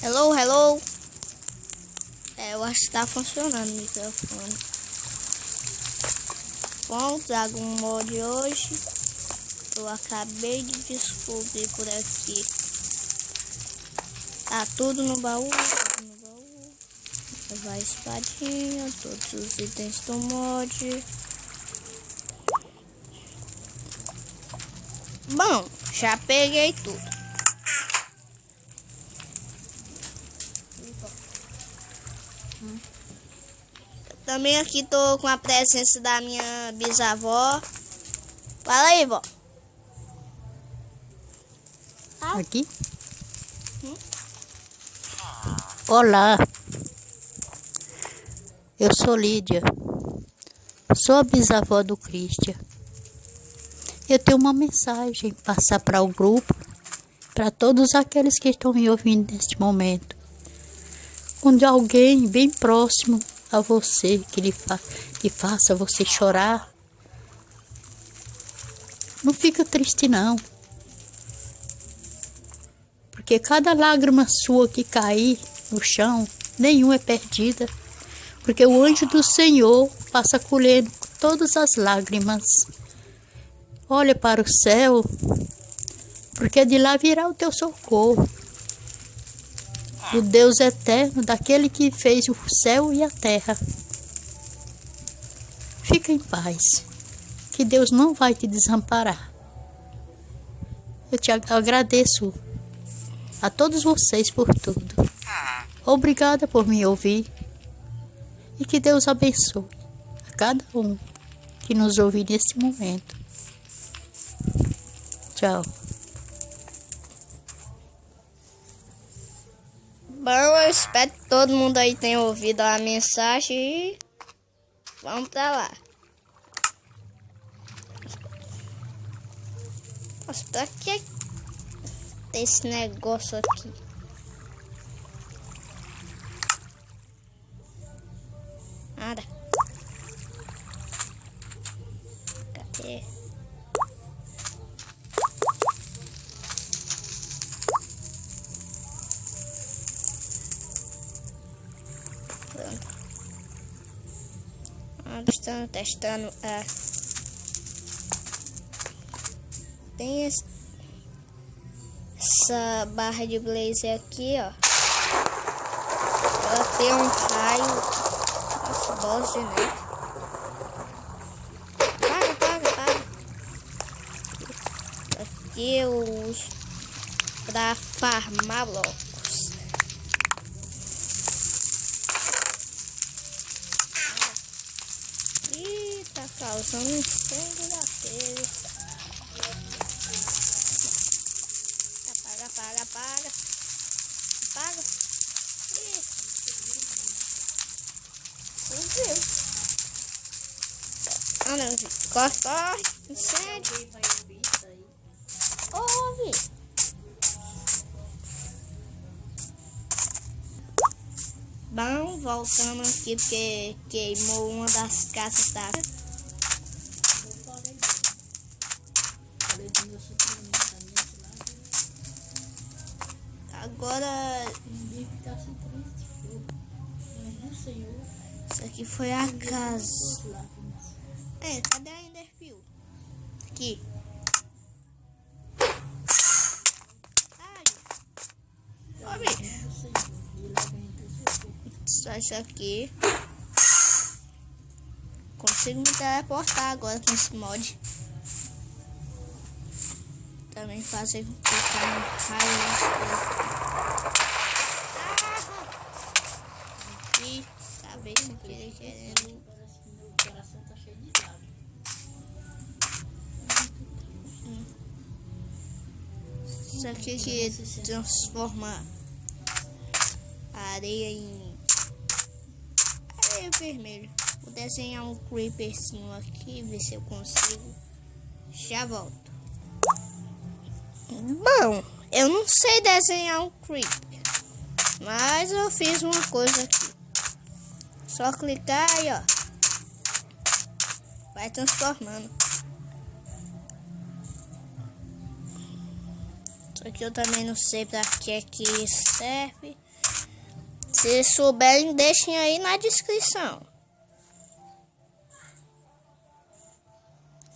Hello, hello. Eu acho que tá funcionando o microfone. Bom, trago um mod hoje. Eu acabei de descobrir por aqui. Tá tudo no baú. Levar a espadinha, todos os itens do mod. Bom, já peguei tudo. Também aqui tô com a presença da minha bisavó. Fala aí, vó. Aqui? Olá, eu sou Lídia, sou a bisavó do Christian. Eu tenho uma mensagem para passar para o grupo, para todos aqueles que estão me ouvindo neste momento. Quando alguém bem próximo a você, que faça você chorar, não fica triste não. Porque cada lágrima sua que cair no chão, nenhuma é perdida. Porque o anjo do Senhor passa colhendo todas as lágrimas. Olha para o céu, porque de lá virá o teu socorro. O Deus eterno, daquele que fez o céu e a terra. Fica em paz, que Deus não vai te desamparar. Eu te agradeço a todos vocês por tudo. Obrigada por me ouvir. E que Deus abençoe a cada um que nos ouve nesse momento. Tchau. Bom, eu espero que todo mundo aí tenha ouvido a mensagem e vamos pra lá. Nossa, pra que tem esse negócio aqui? Nada. Cadê? Pronto. Testando. Tem essa barra de blazer aqui, ó. Ela tem um raio. Nossa, bosta de neve. Para. Aqui eu uso pra farmar blocos. Ih, tá causando incêndio daqueles. Apaga. Ih. Subiu. Ah, não, corre. Incêndio. Ouve. Bom, voltando aqui porque queimou uma das casas da... Agora... Isso aqui foi a casa. Cadê a Enderfield? Aqui. Só isso aqui. Consigo me teleportar agora com esse mod. Também fazer com que caia um raio. Aqui. Tá vendo que ele querendo. Isso aqui que transforma a areia em areia vermelha. Vou desenhar um creeperzinho aqui, ver se eu consigo. Já volto. Bom, eu não sei desenhar um creeper, mas eu fiz uma coisa aqui. Só clicar aí, ó. Vai transformando. Só que eu também não sei pra que serve. Se souberem, deixem aí na descrição.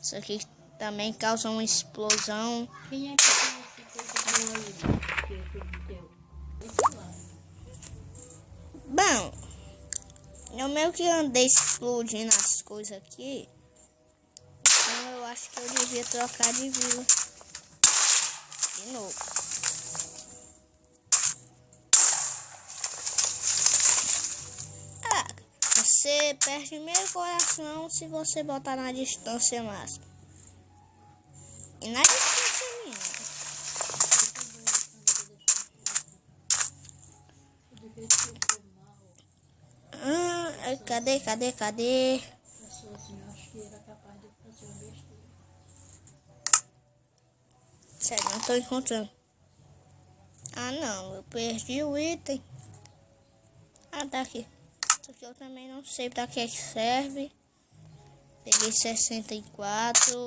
Isso aqui também causa uma explosão. Quem é que tem essa coisa boa aí? Que deu? Esse lá. Bom, eu meio que andei explodindo as coisas aqui. Então eu acho que eu devia trocar de vila. De novo. Ah, você perde meio coração se você botar na distância máxima. E na distância mínima. Cadê? Acho que era capaz de fazer uma besteira. Sério, não tô encontrando. Ah, não, eu perdi o item. Ah, tá aqui. Isso aqui eu também não sei pra que serve. Peguei 64.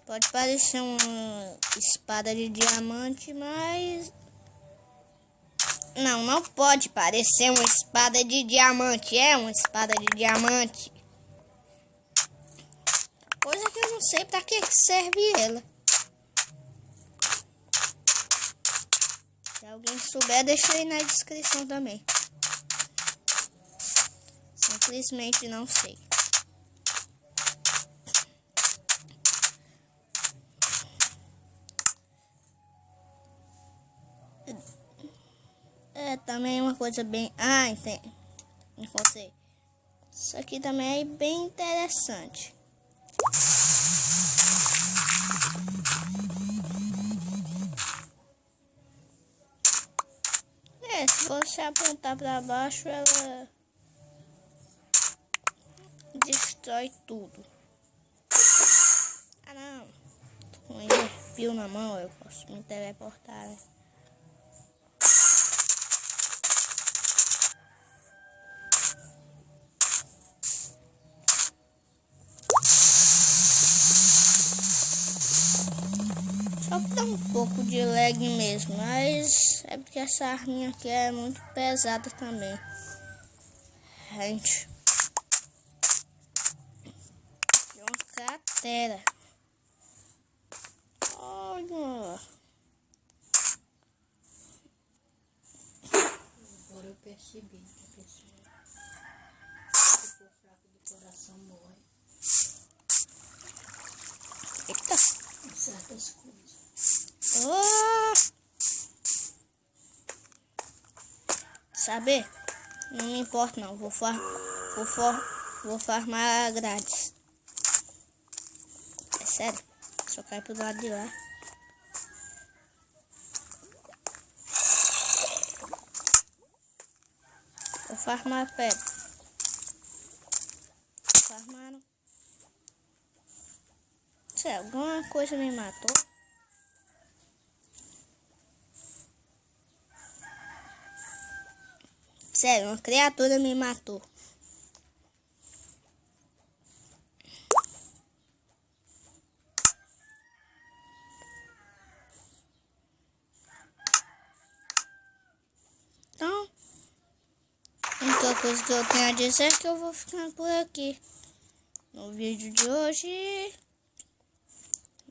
Pode parecer uma espada de diamante, mas... Não pode parecer uma espada de diamante. É uma espada de diamante. Coisa que eu não sei pra que serve ela. Se alguém souber, deixa aí na descrição também. Simplesmente não sei. É também uma coisa bem... Ah, entendi. Encontrei. Isso aqui também é bem interessante. Se você apontar para baixo, ela destrói tudo. Ah, não. Tô com um arrepio na mão, eu posso me teleportar, né? Só que dá um pouco de lag mesmo, mas é porque essa arminha aqui é muito pesada também. Gente, é uma cratera. Olha. Agora eu percebi que a pessoa que for fraco do coração morre. Eita. Em certas coisas. Saber? Não me importa não. Vou farmar grátis. É sério. Só cai pro lado de lá. Vou farmar pedra. Farmaram. Sério, alguma coisa me matou? Sério, uma criatura me matou. Então, a única coisa que eu tenho a dizer é que eu vou ficando por aqui. No vídeo de hoje,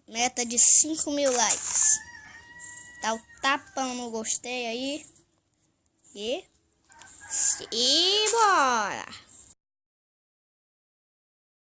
meta de 5.000 likes. Dá o tapão no gostei aí. E bora!